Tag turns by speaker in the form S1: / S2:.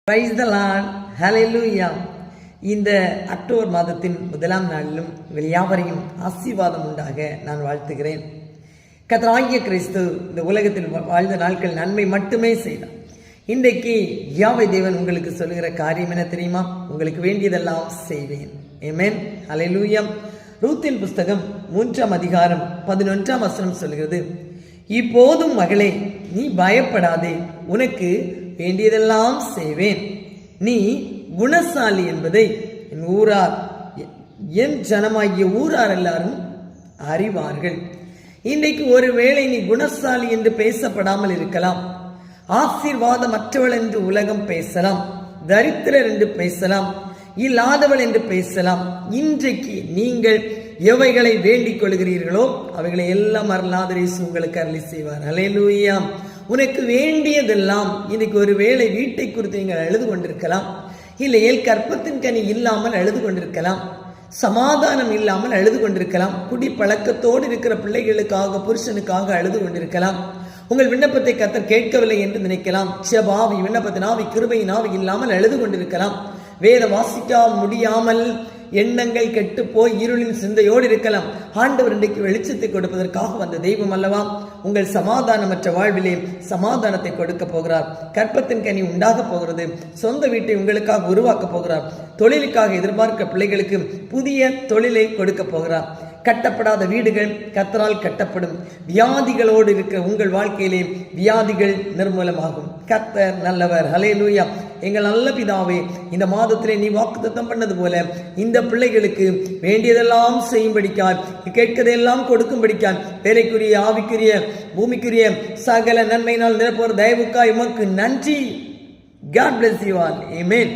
S1: Praise the Lord, ஹல்லேலூயா. இந்த October மாதத்தின் முதலாம் நாளிலும் யாவரையும் ஆசீர்வாதம் உண்டாக நான் வாழ்த்துகிறேன். கர்த்தராகிய கிறிஸ்து இந்த உலகத்தில் வாழ்ந்த நாட்கள் நன்மை மட்டுமே செய்தார். இன்றைக்கு யாவை தேவன் உங்களுக்கு சொல்லுகிற காரியம் என்ன தெரியுமா? உங்களுக்கு வேண்டியதெல்லாம் செய்வேன். ஆமென், ஹல்லேலூயா. ரூத்தின் புஸ்தகம் 3ஆம் அதிகாரம் 11ஆம் வசனம் சொல்கிறது, இப்போதும் மகளே, நீ பயப்படாதே, உனக்கு வேண்டியதெல்லாம் செய்வேன். நீ குணசாலி என்பதை என் ஊரார், என் ஜனமாகிய ஊரார் எல்லாரும் அறிவார்கள். இன்றைக்கு ஒருவேளை நீ குணசாலி என்று பேசப்படாமல் இருக்கலாம், ஆசீர்வாதமற்றவள் என்று உலகம் பேசலாம், தரித்திரர் என்று பேசலாம், இல்லாதவள் என்று பேசலாம். இன்றைக்கு நீங்கள் எவைகளை வேண்டிக் கொள்கிறீர்களோ அவைகளை எல்லாம் அருளாதர் இயேசு உங்களுக்கு அருளி செய்வார். ஹல்லேலூயா. உனக்கு வேண்டியதெல்லாம் இன்னைக்கு ஒருவேளை வீட்டை குறித்து நீங்கள் அழுது கொண்டிருக்கலாம், இல்லையேல் கற்பத்தின் கனி இல்லாமல் அழுது கொண்டிருக்கலாம், சமாதானம் இல்லாமல் அழுது கொண்டிருக்கலாம், குடி பழக்கத்தோடு இருக்கிற பிள்ளைகளுக்காக, புருஷனுக்காக அழுது கொண்டிருக்கலாம். உங்கள் விண்ணப்பத்தை கர்த்தர் கேட்கவில்லை என்று நினைக்கலாம். செபாவி விண்ணப்பத்தின் ஆவி, கிருபையின் ஆவி இல்லாமல் அழுது கொண்டிருக்கலாம். வேத வாசிக்க முடியாமல் எண்ணங்கள் கெட்டு போய் இருளின் சிந்தையோடு இருக்கலாம். ஆண்டவர் இன்றைக்கு வெளிச்சத்தை கொடுப்பதற்காக வந்த தெய்வம் அல்லவா? உங்கள் சமாதானமற்ற வாழ்விலே சமாதானத்தை கொடுக்க போகிறார். கற்பத்தின் கனி உண்டாக போகிறது. சொந்த வீட்டை உங்களுக்காக உருவாக்க போகிறார். தொழிலுக்காக எதிர்பார்க்க பிள்ளைகளுக்கு புதிய தொழிலை கொடுக்க போகிறார். கட்டப்படாத வீடுகள் கர்த்தரால் கட்டப்படும். வியாதிகளோடு இருக்கிற உங்கள் வாழ்க்கையிலே வியாதிகள் நிர்மூலமாகும். கர்த்தர் நல்லவர். ஹல்லேலூயா. எங்கள் நல்ல பிதாவே, இந்த மாதத்திலே நீ வாக்குத்தத்தம் பண்ணது போல இந்த பிள்ளைகளுக்கு வேண்டியதெல்லாம் செய்யும்படிக்கான், கேட்கதெல்லாம் கொடுக்கும்படிக்கான், வேலைக்குரிய, ஆவிக்குரிய, பூமிக்குரிய சகல நன்மையினால் நிரப்புகிற தயவுக்காய் உமக்கு நன்றி. God bless you all. Amen.